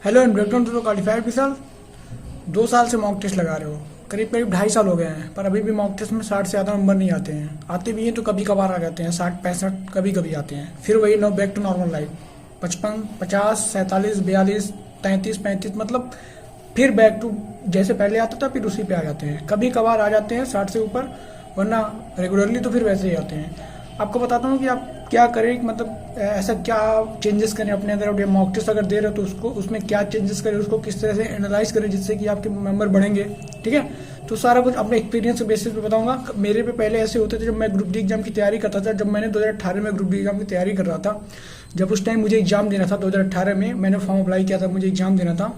Hello and welcome to the qualified result. 2 साल से mock test लगा रहे हो, करीब करीब 2.5 साल हो गए हैं, पर अभी भी मॉक टेस्ट में 60 से ज़्यादा नंबर नहीं आते हैं। आते भी हैं तो कभी कभार आ जाते हैं, 60 65 कभी कभी आते हैं। फिर वही no back to normal life, 55 50 47 42 33 35, मतलब फिर बैक टू जैसे पहले आता था फिर उसी पे आ जाते हैं। कभी कभार आ जाते हैं 60 से ऊपर, वरना रेगुलरली तो फिर वैसे ही आते हैं। आपको बताता हूँ कि आप क्या करें, मतलब ऐसा क्या चेंजेस करें अपने अंदर। और मॉक टेस्ट अगर दे रहे हो तो उसको उसमें क्या चेंजेस करें, उसको किस तरह से एनालाइज करें जिससे कि आपके नंबर बढ़ेंगे। ठीक है, तो सारा कुछ अपने एक्सपीरियंस के बेसिस पे बताऊंगा। मेरे पे पहले ऐसे होते थे जब मैं ग्रुप डी एग्जाम की तैयारी करता था। जब मैंने 2018 में ग्रुप डी एग्जाम की तैयारी कर रहा था, जब उस टाइम मुझे एग्जाम देना था, 2018 में मैंने फॉर्म अप्लाई किया था, मुझे एग्जाम देना था।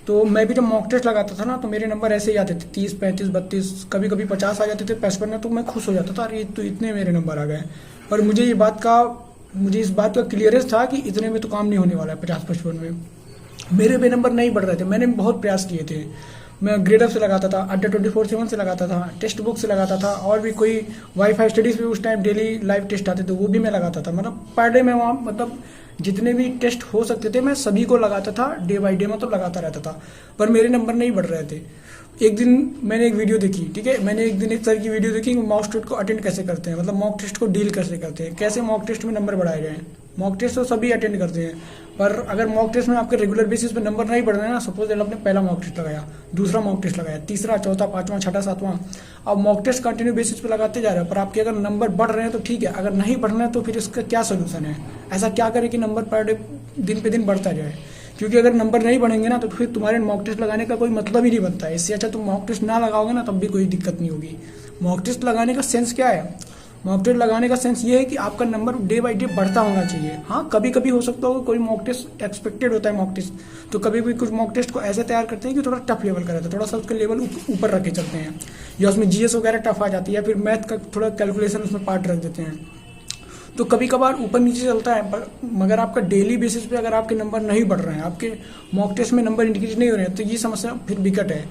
तो मैं भी जब मॉक टेस्ट लगाता था ना, तो मेरे नंबर ऐसे ही आते थे 30 35 32, कभी कभी 50 आ जाते थे 55 में। तो मैं खुश हो जाता था, अरे तो इतने मेरे नंबर आ गए। पर मुझे इस बात का क्लियरेंस था कि इतने में तो काम नहीं होने वाला है। 50 55 में मेरे भी नंबर नहीं बढ़ रहे थे। मैंने बहुत प्रयास किए थे। मैं ग्रेड अप से लगाता था, अड्डा 24/7 से लगाता था, टेक्स्ट बुक से लगाता था, और भी कोई वाईफाई स्टडीज पे उस टाइम डेली लाइव टेस्ट आते थे, वो भी मैं लगाता था। मतलब पर डे में वहाँ, मतलब जितने भी टेस्ट हो सकते थे मैं सभी को लगाता था, डे बाई डे मतलब लगाता रहता था। पर मेरे नंबर नहीं बढ़ रहे थे। एक दिन मैंने एक वीडियो देखी, ठीक है, मैंने एक दिन एक सर की वीडियो देखी कि मॉक टेस्ट को अटेंड कैसे करते हैं, मतलब मॉक टेस्ट को डील कैसे करते हैं, कैसे मॉक टेस्ट में नंबर बढ़ाए जाएं। मॉक टेस्ट तो सभी अटेंड करते हैं, पर अगर मॉक टेस्ट में आपके रेगुलर बेसिस पे नंबर नहीं बढ़ रहे हैं ना, सपोज आपने पहला मॉक टेस्ट लगाया, दूसरा मॉक टेस्ट लगाया, तीसरा चौथा पांचवा छठा सातवां, अब मॉक टेस्ट कंटिन्यू बेसिस पे लगाते जा रहे हो, पर आपके अगर नंबर बढ़ रहे हैं तो ठीक है, अगर नहीं बढ़ रहे हैं तो फिर इसका क्या सोल्यूशन है। ऐसा क्या करें कि नंबर पर डे दिन पे दिन बढ़ता जाए, क्योंकि अगर नंबर नहीं बढ़ेंगे ना तो फिर तुम्हारे मॉक टेस्ट लगाने का कोई मतलब ही नहीं बनता है। इससे अच्छा तुम मॉक टेस्ट ना लगाओगे ना तब भी कोई दिक्कत नहीं होगी। मॉक टेस्ट लगाने का सेंस क्या है? मॉक टेस्ट लगाने का सेंस ये है कि आपका नंबर डे बाई डे बढ़ता होना चाहिए। हाँ, कभी कभी हो सकता होगा कोई मॉक टेस्ट एक्सपेक्टेड होता है मॉक टेस्ट, तो कभी भी कुछ मॉक टेस्ट को ऐसे तैयार करते हैं कि थोड़ा टफ लेवल का रहता है, थोड़ा सा उसका लेवल ऊपर रखे चलते हैं, या उसमें जीएस वगैरह टफ आ जाती है, या फिर मैथ का थोड़ा कैलकुलेशन उसमें पार्ट रख देते हैं, तो कभी कभार ऊपर नीचे चलता है। पर मगर आपका डेली बेसिस पे अगर आपके नंबर नहीं बढ़ रहे हैं, आपके मॉक टेस्ट में नंबर इंक्रीज नहीं हो रहे हैं, तो ये समस्या फिर विकट है।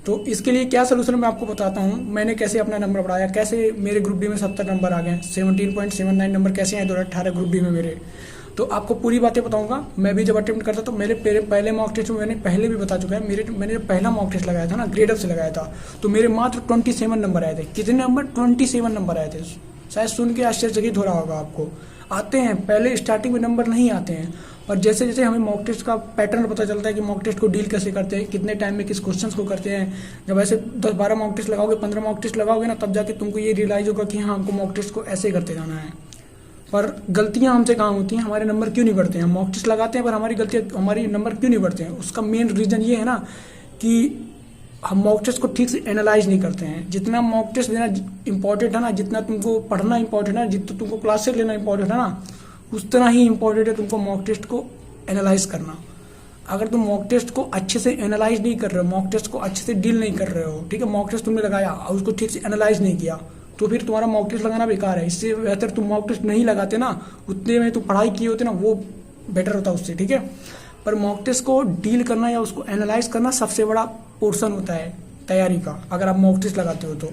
तो इसके लिए क्या सोल्यूशन मैं आपको बताता हूँ। मैंने कैसे अपना नंबर बढ़ाया, कैसे मेरे ग्रुप डी में 70 नंबर आ गए, 17.79 नंबर कैसे आए 2018 ग्रुप डी में मेरे, तो आपको पूरी बातें बताऊंगा। मैं भी जब अटेम्प्ट करता तो मेरे पहले मॉक टेस्ट में, मैंने पहले भी बता चुका है, मैंने जब पहला मॉक टेस्ट लगाया था ना, ग्रेड अप से लगाया था, तो मेरे मात्र 27 नंबर आए थे। कितने नंबर? 27 नंबर आए थे। शायद सुन के आश्चर्यचकित हो रहा होगा आपको। आते हैं, पहले स्टार्टिंग में नंबर नहीं आते हैं, और जैसे जैसे हमें मॉक टेस्ट का पैटर्न पता चलता है कि मॉक टेस्ट को डील कैसे करते हैं, कितने टाइम में किस क्वेश्चंस को करते हैं, जब ऐसे 10-12 मॉक टेस्ट लगाओगे, 15 मॉक टेस्ट लगाओगे ना, तब जाके तुमको ये रियलाइज होगा कि हाँ, हमको मॉक टेस्ट को ऐसे करते जाना है। पर गलतियां हमसे कहाँ होती हैं, हमारे नंबर क्यों नहीं बढ़ते हैं? मॉक टेस्ट लगाते हैं पर हमारी नंबर क्यों नहीं बढ़ते हैं? उसका मेन रीजन ये है ना कि हम मॉक टेस्ट को ठीक से एनालाइज नहीं करते हैं। जितना मॉक टेस्ट देना इंपॉर्टेंट है ना, जितना तुमको पढ़ना इंपॉर्टेंट है, जितना तुमको क्लास से लेना इंपॉर्टेंट है ना, उतना ही इंपॉर्टेंट है तुमको मॉक टेस्ट को एनालाइज करना। अगर तुम मॉक टेस्ट को अच्छे से एनालाइज नहीं कर रहे हो, मॉक टेस्ट को अच्छे से डील नहीं कर रहे हो, ठीक है, मॉक टेस्ट तुमने लगाया और उसको ठीक से एनालाइज नहीं किया, तो फिर तुम्हारा मॉक टेस्ट लगाना बेकार है। इससे बेहतर तुम मॉक टेस्ट नहीं लगाते ना, उतने में तुम पढ़ाई किए होते ना, वो बेटर होता उससे, ठीक है। पर मॉक टेस्ट को डील करना या उसको एनालाइज करना सबसे बड़ा पोर्शन होता है तैयारी का, अगर आप मॉक टेस्ट लगाते हो तो।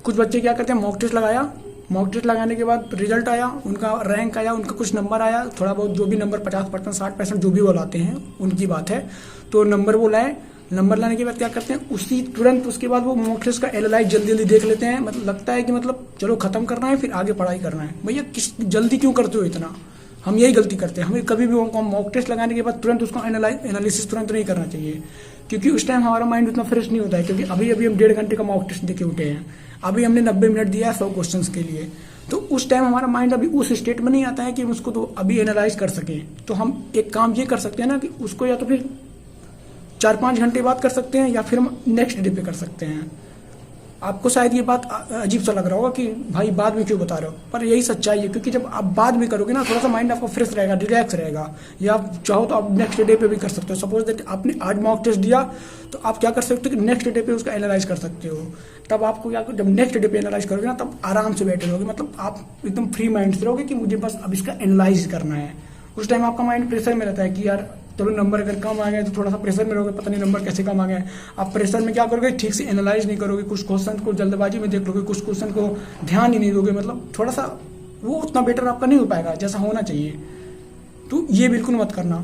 कुछ बच्चे क्या करते हैं, मॉक टेस्ट लगाया, मॉक टेस्ट लगाने के बाद रिजल्ट आया, उनका रैंक आया, उनका कुछ नंबर आया, थोड़ा बहुत जो भी नंबर 50% 60% जो भी वो लाते हैं उनकी बात है, तो नंबर वो लाए। नंबर लाने के बाद क्या करते हैं, उसी तुरंत उसके बाद वो मॉक टेस्ट का एनालाइज जल्दी जल्दी देख लेते हैं। मतलब लगता है कि मतलब चलो खत्म करना है फिर आगे पढ़ाई करना है। भैया किस जल्दी क्यों करते हो इतना? हम यही गलती करते हैं। हमें कभी भी मॉक टेस्ट लगाने के बाद तुरंत उसको एनालिसिस तुरंत नहीं करना चाहिए, क्योंकि उस टाइम हमारा माइंड उतना फ्रेश नहीं होता है। क्योंकि अभी अभी हम 1.5 घंटे का मॉक टेस्ट देके उठे हैं, अभी हमने 90 मिनट दिया है 100 क्वेश्चन के लिए, तो उस टाइम हमारा माइंड अभी उस स्टेट में नहीं आता है कि हम उसको तो अभी एनालाइज कर सकें। तो हम एक काम ये कर सकते हैं ना कि उसको या तो फिर 4-5 घंटे बाद कर सकते हैं, या फिर हम नेक्स्ट डे पे कर सकते हैं। आपको शायद ये बात अजीब सा लग रहा होगा कि भाई बाद में क्यों बता रहे हो, पर यही सच्चाई है। क्योंकि जब आप बाद में करोगे ना, थोड़ा सा माइंड आपका फ्रेश रहेगा, रिलैक्स रहेगा, या आप चाहो तो आप नेक्स्ट डे पे भी कर सकते हो। सपोज दैट आपने आज मॉक टेस्ट दिया, तो आप क्या कर सकते हो कि नेक्स्ट डे पे उसका एनालाइज कर सकते हो। तब आपको क्या, जब नेक्स्ट डे पे एनालाइज करोगे ना, तब आराम से बैठे रहोगे, मतलब आप एकदम फ्री माइंड से रहोगे कि मुझे बस अब इसका एनालाइज करना है। उस टाइम आपका माइंड प्रेशर में रहता है कि यार चलो नंबर अगर कम आ गए तो थोड़ा सा प्रेशर में रहोगे, पता नहीं नंबर कैसे कम आ गए। आप प्रेशर में क्या करोगे, ठीक से एनालाइज नहीं करोगे, कुछ क्वेश्चन को जल्दबाजी में देख लोगे, कुछ क्वेश्चन को ध्यान ही नहीं दोगे, मतलब थोड़ा सा वो उतना बेटर आपका नहीं हो पाएगा जैसा होना चाहिए। तो ये बिल्कुल मत करना।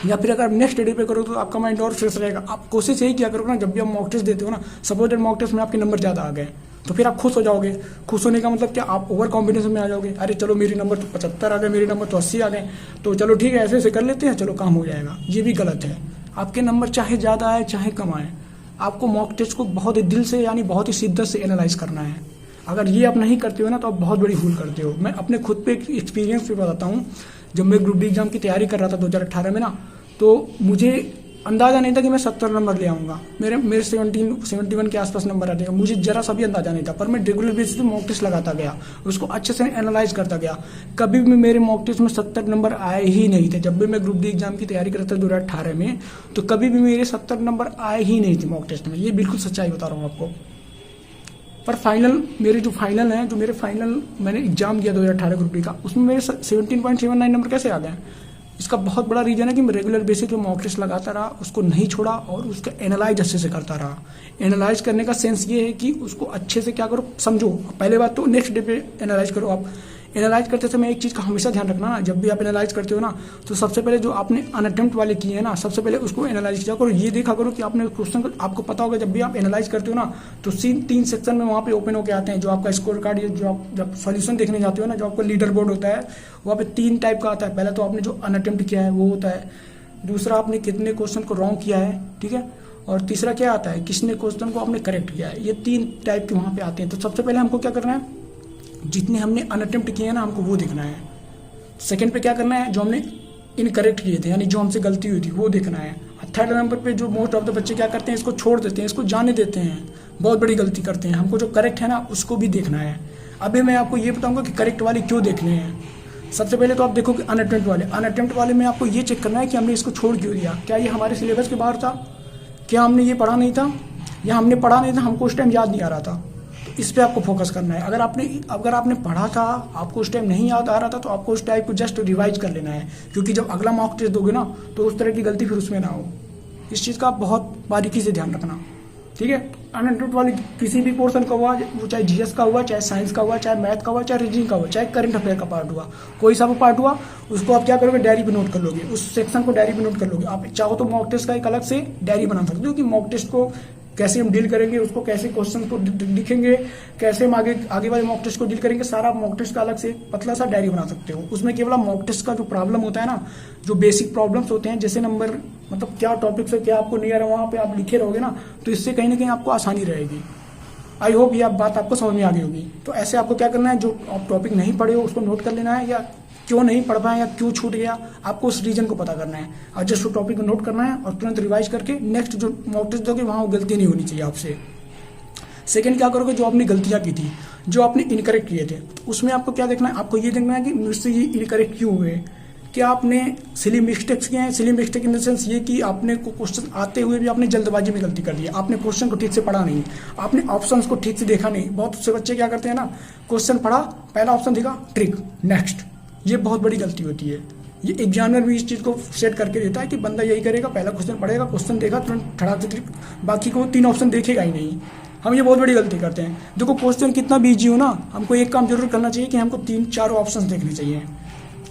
या फिर अगर आप नेक्स्ट डे पे करो तो आपका माइंड और फ्रेश रहेगा। आप कोशिश यही किया करो ना, जब भी आप मॉक टेस्ट देते हो ना, सपोज मॉक टेस्ट में आपके नंबर ज़्यादा आ गए तो फिर आप खुश हो जाओगे। खुश होने का मतलब क्या, आप ओवर कॉन्फिडेंस में आ जाओगे। अरे चलो मेरे नंबर तो 75 आ गए, मेरे नंबर तो 80 आ गए, तो चलो ठीक है ऐसे ऐसे कर लेते हैं, चलो काम हो जाएगा। ये भी गलत है। आपके नंबर चाहे ज़्यादा आए चाहे कम आए, आपको मॉक टेस्ट को बहुत ही दिल से यानी बहुत ही शिद्दत से एनालाइज करना है। अगर ये आप नहीं करते हो ना तो आप बहुत बड़ी भूल करते हो। मैं अपने खुद पे एक एक्सपीरियंस भी बताता हूँ। जब मैं ग्रुप डी एग्जाम की तैयारी कर रहा था 2018 में ना, तो मुझे अंदाज़ा नहीं था कि मैं 70 नंबर ले आऊँगा। मेरे 71 के आसपास नंबर आ जाएगा, मुझे जरा सा भी अंदाजा नहीं था। पर मैं रेगुलर बेसिस पे मॉक टेस्ट लगाता गया, उसको अच्छे से एनालाइज करता गया। कभी भी मेरे मॉक टेस्ट में 70 नंबर आए ही नहीं थे। जब भी मैं ग्रुप डी एग्जाम की तैयारी करता था 2018 में, तो कभी भी मेरे 70 नंबर आए ही नहीं थे मॉक टेस्ट में। ये बिल्कुल सच्चाई बता रहा हूँ आपको। पर फाइनल मेरे जो फाइनल हैं, जो मेरे फाइनल मैंने एग्जाम दिया 2018 ग्रुप डी का, उसमें मेरे 17.79 नंबर कैसे आ गए? इसका बहुत बड़ा रीजन है कि मैं रेगुलर बेसिस पे मॉक टेस्ट लगाता रहा, उसको नहीं छोड़ा और उसका एनालाइज अच्छे से करता रहा। एनालाइज करने का सेंस ये है कि उसको अच्छे से क्या करो, समझो। पहले बात तो नेक्स्ट डे पे एनालाइज करो। आप एनालाइज करते समय एक चीज़ का हमेशा ध्यान रखना ना, जब भी आप एनालाइज करते हो ना, तो सबसे पहले जो आपने अनअटेम्प्ट वाले किए हैं ना, सबसे पहले उसको एनालाइज किया करो। ये देखा करो कि आपने क्वेश्चन को, आपको पता होगा जब भी आप एनालाइज करते हो ना, तो 3 सेक्शन में वहाँ पे ओपन होकर आते हैं। जो आपका स्कोर कार्ड, जो आप जब सॉल्यूशन देखने जाते हो ना, जो आपका लीडर बोर्ड होता है, वहाँ पे 3 टाइप का आता है। पहला तो आपने जो अनअटेम्प्ट किया है वो होता है, दूसरा आपने कितने क्वेश्चन को रॉन्ग किया है, ठीक है, और तीसरा क्या आता है, किसने क्वेश्चन को आपने करेक्ट किया है। ये 3 टाइप के वहाँ पे आते हैं। तो सबसे पहले हमको क्या करना है, जितने हमने अनअटेम्प्ट किए हैं ना, हमको वो देखना है। सेकंड पे क्या करना है, जो हमने इनकरेक्ट किए थे यानी जो हमसे गलती हुई थी वो देखना है। थर्ड नंबर पे जो मोस्ट ऑफ द बच्चे क्या करते हैं, इसको छोड़ देते हैं, इसको जाने देते हैं, बहुत बड़ी गलती करते हैं। हमको जो करेक्ट है ना उसको भी देखना है। अभी मैं आपको ये बताऊंगा कि करेक्ट वाले क्यों देखने हैं। सबसे पहले तो आप देखो कि अनअटेम्प्ट वाले में आपको ये चेक करना है कि हमने इसको छोड़ क्यों दिया। क्या ये हमारे सिलेबस के बाहर था, क्या हमने ये पढ़ा नहीं था, या हमने पढ़ा नहीं था, हमको उस टाइम याद नहीं आ रहा था। इस पे आपको फोकस करना है। अगर आपने पढ़ा था, आपको उस टाइम नहीं याद आ रहा था, तो आपको उस टाइप को जस्ट रिवाइज कर लेना है, क्योंकि जब अगला मॉक टेस्ट दोगे ना तो उस तरह की गलती फिर उसमें ना हो। इस चीज़ का आप बहुत बारीकी से ध्यान रखना, ठीक है। अनअटेम्प्ट वाली किसी भी पोर्शन का हुआ, वो चाहे जीएस का हुआ, चाहे साइंस का हुआ, चाहे मैथ का हुआ, चाहे रीजनिंग का हुआ, चाहे करंट अफेयर का पार्ट हुआ, कोई सा भी पार्ट हुआ, उसको आप क्या करोगे, डायरी पे नोट कर लोगे। उस सेक्शन को डायरी पे नोट कर लोगे। आप चाहो तो मॉक टेस्ट का एक अलग से डायरी बना सकते हो कि मॉक टेस्ट को कैसे हम डील करेंगे, उसको कैसे क्वेश्चन को लिखेंगे, कैसे हम आगे वाले मॉक टेस्ट को डील करेंगे। सारा मॉक टेस्ट का अलग से पतला सा डायरी बना सकते हो। उसमें केवल मॉक टेस्ट का जो प्रॉब्लम होता है ना, जो बेसिक प्रॉब्लम्स होते हैं, जैसे नंबर मतलब क्या टॉपिक से क्या आपको नहीं आ रहा, वहाँ पे आप लिखे रहोगे ना, तो इससे कहीं ना कहीं आपको आसानी रहेगी। आई होप ये बात आपको समझ में आ गई होगी। तो ऐसे आपको क्या करना है, जो आप टॉपिक नहीं पढ़े हो उसको नोट कर लेना है, या क्यों नहीं पढ़ पाए या क्यों छूट गया, आपको उस रीजन को पता करना है और जस्ट उस टॉपिक को नोट करना है और तुरंत रिवाइज करके नेक्स्ट जो मॉक टेस्ट दोगे वहाँ वो गलती नहीं होनी चाहिए आपसे। सेकंड क्या करोगे, जो आपने गलतियाँ की थी, जो आपने इनकरेक्ट किए थे, तो उसमें आपको क्या देखना है, आपको ये देखना है कि मुझसे ये इनकरेक्ट क्यों हुए। क्या आपने सिली मिस्टेक्स किए हैं? Silly mistake in the sense ये कि आपने क्वेश्चन आते हुए भी आपने जल्दबाजी में गलती कर दी, आपने क्वेश्चन को ठीक से पढ़ा नहीं, आपने ऑप्शंस को ठीक से देखा नहीं। बहुत से बच्चे क्या करते हैं ना, क्वेश्चन पढ़ा, पहला ऑप्शन दिखा, ट्रिक, नेक्स्ट। ये बहुत बड़ी गलती होती है। ये एग्जामिनर भी इस चीज़ को सेट करके देता है कि बंदा यही करेगा, पहला क्वेश्चन पढ़ेगा, क्वेश्चन देखा, तुरंत ठड़ाक से ट्रिक, बाकी को 3 ऑप्शन देखेगा ही नहीं। हम ये बहुत बड़ी गलती करते हैं। देखो क्वेश्चन कितना भी इजी हो ना, हमको एक काम जरूर करना चाहिए कि हमको 3-4 ऑप्शन देखने चाहिए।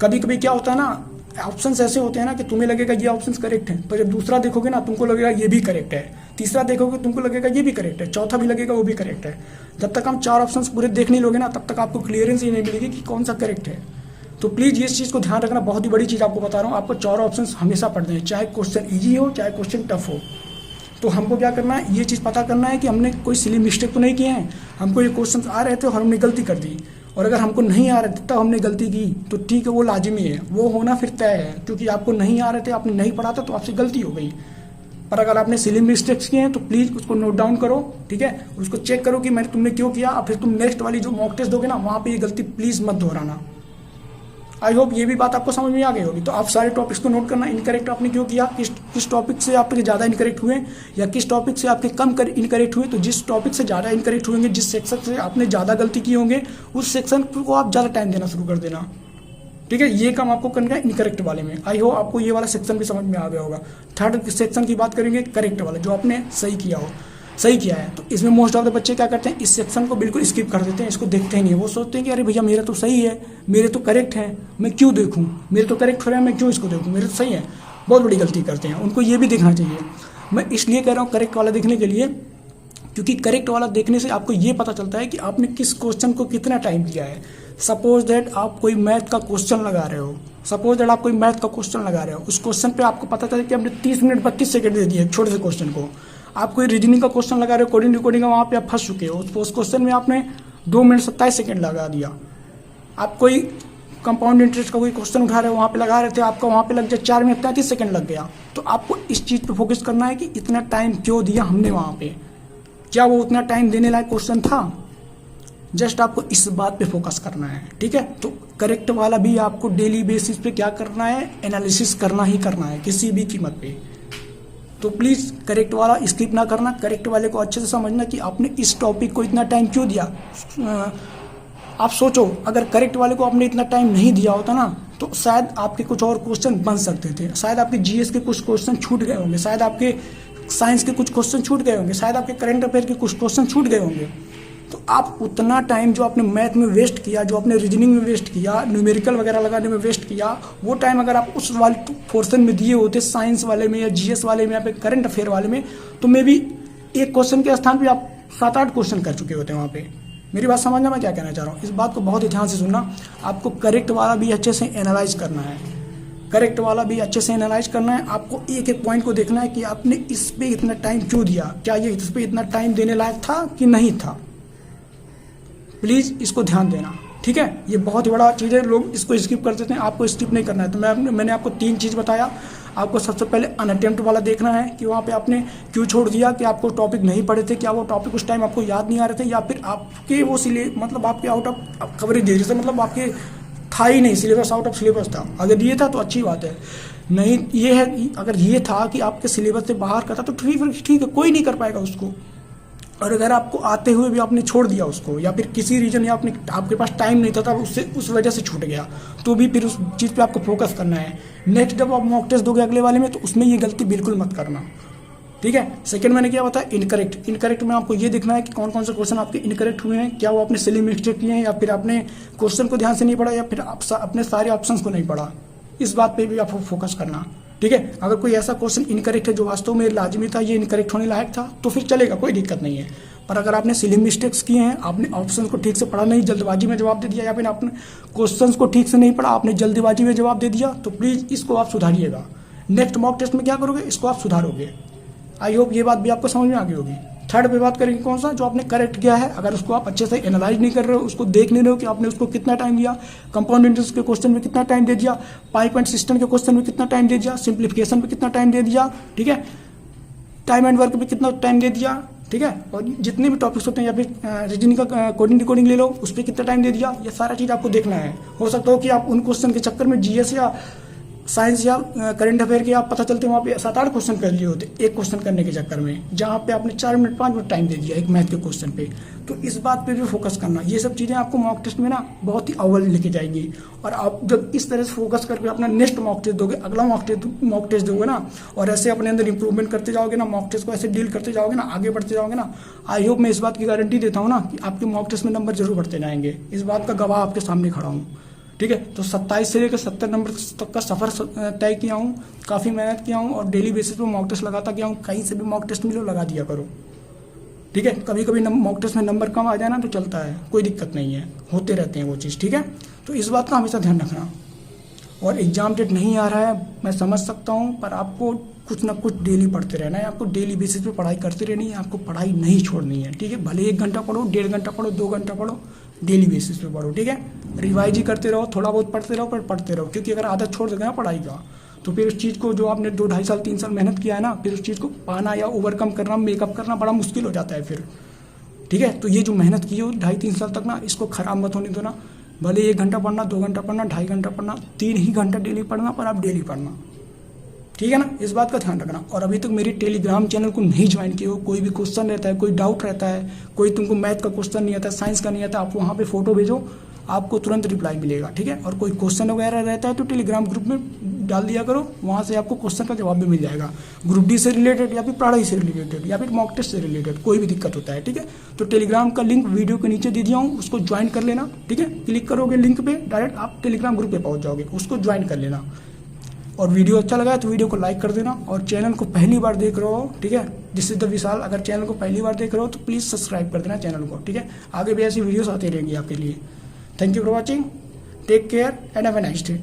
कभी कभी क्या होता है ना, ऑप्शंस ऐसे होते हैं ना कि तुम्हें लगेगा ये ऑप्शंस करेक्ट है, तो जब दूसरा देखोगे ना तुमको लगेगा ये भी करेक्ट है, तीसरा देखोगे तुमको लगेगा ये भी करेक्ट है, चौथा भी लगेगा वो भी करेक्ट है। जब तक हम 4 ऑप्शंस पूरे देख नहीं लोगे ना, तब तक आपको क्लियरेंस ही नहीं मिलेगी कि कौन सा करेक्ट है। तो प्लीज़ इस चीज़ को ध्यान रखना, बहुत ही बड़ी चीज़ आपको बता रहा हूँ। आपको 4 ऑप्शंस हमेशा पढ़ने हैं, चाहे क्वेश्चन ईजी हो चाहे क्वेश्चन टफ हो। तो हमको क्या करना है, ये चीज़ पता करना है कि हमने कोई सिली मिस्टेक तो नहीं किए हैं, हमको ये क्वेश्चन आ रहे थे और हमने गलती कर दी। और अगर हमको नहीं आ रहे थे तब हमने गलती की तो ठीक है, वो लाजिमी है, वो होना फिर तय है, क्योंकि आपको नहीं आ रहे थे, आपने नहीं पढ़ा था, तो आपसे गलती हो गई। पर अगर आपने सिली मिस्टेक्स किए हैं तो प्लीज़ उसको नोट डाउन करो, ठीक है, उसको चेक करो कि तुमने क्यों किया, और फिर तुम नेक्स्ट वाली जो मॉक टेस्ट दोगे ना, वहाँ पे ये गलती प्लीज़ मत दोहराना। आई होप ये भी बात आपको समझ में आ गई होगी। तो आप सारे टॉपिक्स को नोट करना, इनकरेक्ट आपने क्यों किया, किस टॉपिक से आपके ज़्यादा इनकरेक्ट हुए या किस टॉपिक से आपके कम इनकरेक्ट हुए। तो जिस टॉपिक से ज़्यादा इनकरेक्ट होंगे, जिस सेक्शन से आपने ज़्यादा गलती की होंगे, उस सेक्शन को आप ज़्यादा टाइम देना शुरू कर देना, ठीक है। ये काम आपको करना है इनकरेक्ट वाले में। आई होप आपको ये वाला सेक्शन भी समझ में आ गया होगा। थर्ड सेक्शन की बात करेंगे, करेक्ट वाला, जो आपने सही किया है। तो इसमें मोस्ट ऑफ द बच्चे क्या करते हैं, इस सेक्शन को बिल्कुल स्किप कर देते हैं, इसको देखते ही नहीं। वो सोचते हैं कि अरे भैया मेरा तो सही है, मेरे तो करेक्ट है, मैं क्यों देखूं, मेरे तो करेक्ट हो रहा है, मैं क्यों इसको देखूं, मेरे तो सही है। बहुत बड़ी गलती करते हैं, उनको ये भी देखना चाहिए। मैं इसलिए कह रहा हूँ करेक्ट वाला देखने के लिए, क्योंकि करेक्ट वाला देखने से आपको ये पता चलता है कि आपने किस क्वेश्चन को कितना टाइम दिया है। सपोज दैट आप कोई मैथ का क्वेश्चन लगा रहे हो, उस क्वेश्चन पे आपको पता चला कि आपने 30 मिनट 32 सेकंड दे दिए छोटे से क्वेश्चन को। आप कोई रीजनिंग का क्वेश्चन लगा रहे हो, कोडिंग रिकॉर्डिंग का, वहाँ पे आप फंस चुके हो, उस क्वेश्चन में आपने 2 मिनट 27 सेकंड लगा दिया। आप कोई कंपाउंड इंटरेस्ट का कोई क्वेश्चन उठा रहे हो, वहाँ पे लगा रहे थे, आपका वहाँ पे लग जाए 4 मिनट 33 सेकंड लग गया। तो आपको इस चीज़ पे फोकस करना है कि इतना टाइम क्यों दिया हमने वहाँ पे, क्या वो उतना टाइम देने लायक क्वेश्चन था। जस्ट आपको इस बात पे फोकस करना है, ठीक है। तो करेक्ट वाला भी आपको डेली बेसिस पे क्या करना है, एनालिसिस करना ही करना है किसी भी कीमत पे। तो प्लीज़ करेक्ट वाला स्किप ना करना, करेक्ट वाले को अच्छे से समझना कि आपने इस टॉपिक को इतना टाइम क्यों दिया। आप सोचो अगर करेक्ट वाले को आपने इतना टाइम नहीं दिया होता ना, तो शायद आपके कुछ और क्वेश्चन बन सकते थे, शायद आपके जीएस के कुछ क्वेश्चन छूट गए होंगे, शायद आपके साइंस के कुछ क्वेश्चन छूट गए होंगे, शायद आपके करंट अफेयर के कुछ क्वेश्चन छूट गए होंगे। तो आप उतना टाइम जो आपने मैथ में वेस्ट किया, जो आपने रीजनिंग में वेस्ट किया, न्यूमेरिकल वगैरह लगाने में वेस्ट किया, वो टाइम अगर आप उस वाले पोर्शन में दिए होते, साइंस वाले में या जीएस वाले में या फिर करंट अफेयर वाले में, तो मे बी एक क्वेश्चन के स्थान पे आप 7-8 क्वेश्चन कर चुके होते हैं वहाँ पे। मेरी बात समझना मैं क्या कहना चाह रहा हूँ, इस बात को बहुत ही ध्यान से सुनना। आपको करेक्ट वाला भी अच्छे से एनालाइज करना है, आपको एक एक पॉइंट को देखना है कि आपने इस पे इतना टाइम क्यों दिया, क्या ये इस पे इतना टाइम देने लायक था कि नहीं था। प्लीज इसको ध्यान देना, ठीक है। ये बहुत ही बड़ा चीज़ है, लोग इसको स्किप कर देते हैं, आपको स्किप नहीं करना है। तो मैंने आपको 3 चीज़ बताया। आपको सबसे पहले अनअटेम्प्ट वाला देखना है कि वहाँ पे आपने क्यों छोड़ दिया, कि आपको टॉपिक नहीं पढ़े थे, क्या वो टॉपिक उस टाइम आपको याद नहीं आ रहे थे, या फिर आपके वो मतलब आपके आउट ऑफ कवरेज दे रहे थे, मतलब आपके था ही नहीं, सिलेबस आउट ऑफ सिलेबस था। अगर ये था तो अच्छी बात है, नहीं ये है अगर ये था कि आपके सिलेबस से बाहर का था तो ठीक है, कोई नहीं कर पाएगा उसको। और अगर आपको आते हुए भी आपने छोड़ दिया उसको, या फिर किसी रीजन या आपके पास टाइम नहीं था तब उससे उस वजह से छूट गया, तो भी फिर उस चीज़ पे आपको फोकस करना है। नेक्स्ट जब आप मॉक टेस्ट दोगे अगले वाले में, तो उसमें ये गलती बिल्कुल मत करना, ठीक है। सेकंड मैंने क्या बताया, इनकरेक्ट में आपको ये देखना है कि कौन कौन से क्वेश्चन आपके इनकरेक्ट हुए हैं, क्या वो आपने सिली मिस्टेक किए हैं, या फिर आपने क्वेश्चन को ध्यान से नहीं पढ़ा, या फिर अपने सारे ऑप्शन को नहीं पढ़ा। इस बात पे भी आपको फोकस करना, ठीक है। अगर कोई ऐसा क्वेश्चन इनकरेक्ट है जो वास्तव में लाजमी था, ये इनकरेक्ट होने लायक था, तो फिर चलेगा, कोई दिक्कत नहीं है। पर अगर आपने सिली मिस्टेक्स किए हैं, आपने ऑप्शन को ठीक से पढ़ा नहीं, जल्दबाजी में जवाब दे दिया, या फिर आपने क्वेश्चंस को ठीक से नहीं पढ़ा, आपने जल्दबाजी में जवाब दे दिया, तो प्लीज़ इसको आप सुधारिएगा। नेक्स्ट मॉक टेस्ट में क्या करोगे, इसको आप सुधारोगे। आई होप ये बात भी आपको समझ में आ गई होगी। थर्ड पे बात करेंगे कौन सा, जो आपने करेक्ट किया है, अगर उसको आप अच्छे से एनालाइज नहीं कर रहे हो, उसको देख नहीं रहे हो कि आपने उसको कितना टाइम दिया, कंपाउंड इंटरेस्ट के क्वेश्चन में कितना टाइम दे दिया, पाइप एंड सिस्टम के क्वेश्चन में कितना टाइम दे दिया, सिंप्लीफिकेशन पे कितना टाइम दे दिया, ठीक है, टाइम एंड वर्क पे कितना टाइम दे दिया, ठीक है, और जितने भी टॉपिक्स होते हैं, या फिर रीजनिंग का कोडिंग रिकॉर्डिंग ले लो, उस पर कितना टाइम दे दिया, ये सारा चीज़ आपको देखना है। हो सकता हो कि आप उन क्वेश्चन के चक्कर में जीएस या साइंस या करंट अफेयर के आप पता चलते वहाँ पे 7-8 क्वेश्चन कर लिए होते एक क्वेश्चन करने के चक्कर में, जहाँ पे आपने 4 मिनट 5 मिनट टाइम दे दिया एक मैथ के क्वेश्चन पे। तो इस बात पे भी फोकस करना, ये सब चीज़ें आपको मॉक टेस्ट में ना बहुत ही अव्वल लेके जाएंगी। और आप जब इस तरह से फोकस करके अपना नेक्स्ट मॉक टेस्ट दोगे, अगला मॉक टेस्ट दोगे ना, और ऐसे अपने अंदर इंप्रूवमेंट करते जाओगे ना, मॉक टेस्ट को ऐसे डील करते जाओगे ना, आगे बढ़ते जाओगे ना, आई होप मैं इस बात की गारंटी देता हूँ ना कि आपके मॉक टेस्ट में नंबर जरूर बढ़ते जाएंगे। इस बात का गवाह आपके सामने खड़ा हूँ, ठीक है। तो 27 से लेकर 70 नंबर तक का सफर तय किया हूँ, काफ़ी मेहनत किया हूँ, और डेली बेसिस पे मॉक टेस्ट लगाता गया हूँ। कहीं से भी मॉक टेस्ट मिलो लगा दिया करो, ठीक है। कभी कभी मॉक टेस्ट में नंबर कम आ जाए ना तो चलता है, कोई दिक्कत नहीं है, होते रहते हैं वो चीज़, ठीक है। तो इस बात का हमेशा ध्यान रखना। और एग्जाम डेट नहीं आ रहा है, मैं समझ सकता हूँ, पर आपको कुछ ना कुछ डेली पढ़ते रहना है, आपको डेली बेसिस पे पढ़ाई करते रहनी है, आपको पढ़ाई नहीं छोड़नी है, ठीक है। भले 1 घंटा पढ़ो, 1.5 घंटा पढ़ो, 2 घंटा पढ़ो, डेली बेसिस पे पढ़ो, ठीक है। रिवाइज ही करते रहो, थोड़ा बहुत पढ़ते रहो, पर पढ़ते रहो, क्योंकि अगर आदत छोड़ दोगे ना पढ़ाई का, तो फिर उस चीज़ को जो आपने 2 ढाई साल 3 साल मेहनत किया है ना, फिर उस चीज़ को पाना या ओवरकम करना, मेकअप करना बड़ा मुश्किल हो जाता है फिर, ठीक है। तो ये जो मेहनत की हो 2.5-3 साल तक ना, इसको खराब मत होने दो ना। भले 1 घंटा पढ़ना, 2 घंटा पढ़ना, 2.5 घंटा पढ़ना, 3 ही घंटा डेली पढ़ना, पर आप डेली पढ़ना, ठीक है ना। इस बात का ध्यान रखना। और अभी तक मेरी टेलीग्राम चैनल को नहीं ज्वाइन किए हो, कोई भी क्वेश्चन रहता है, कोई डाउट रहता है, कोई तुमको मैथ का क्वेश्चन नहीं आता, साइंस का नहीं आता, आप वहाँ पे फोटो भेजो, आपको तुरंत रिप्लाई मिलेगा, ठीक है। और कोई क्वेश्चन वगैरह रहता है तो टेलीग्राम ग्रुप में डाल दिया करो, वहाँ से आपको क्वेश्चन का जवाब भी मिल जाएगा, ग्रुप डी से रिलेटेड, या फिर पढ़ाई से रिलेटेड, या फिर मॉक टेस्ट से रिलेटेड, कोई भी दिक्कत होता है, ठीक है। तो टेलीग्राम का लिंक वीडियो के नीचे दे दिया हूँ, उसको ज्वाइन कर लेना, ठीक है। क्लिक करोगे लिंक पे, डायरेक्ट आप टेलीग्राम ग्रुप पे पहुँच जाओगे, उसको ज्वाइन कर लेना। और वीडियो अच्छा लगा है तो वीडियो को लाइक कर देना, और चैनल को पहली बार देख रहे हो, ठीक है, दिस इज द विशाल, अगर चैनल को पहली बार देख रहे हो तो प्लीज़ सब्सक्राइब कर देना चैनल को, ठीक है। आगे भी ऐसी वीडियोस आती रहेंगी आपके लिए। Thank you for watching, take care and have a nice day.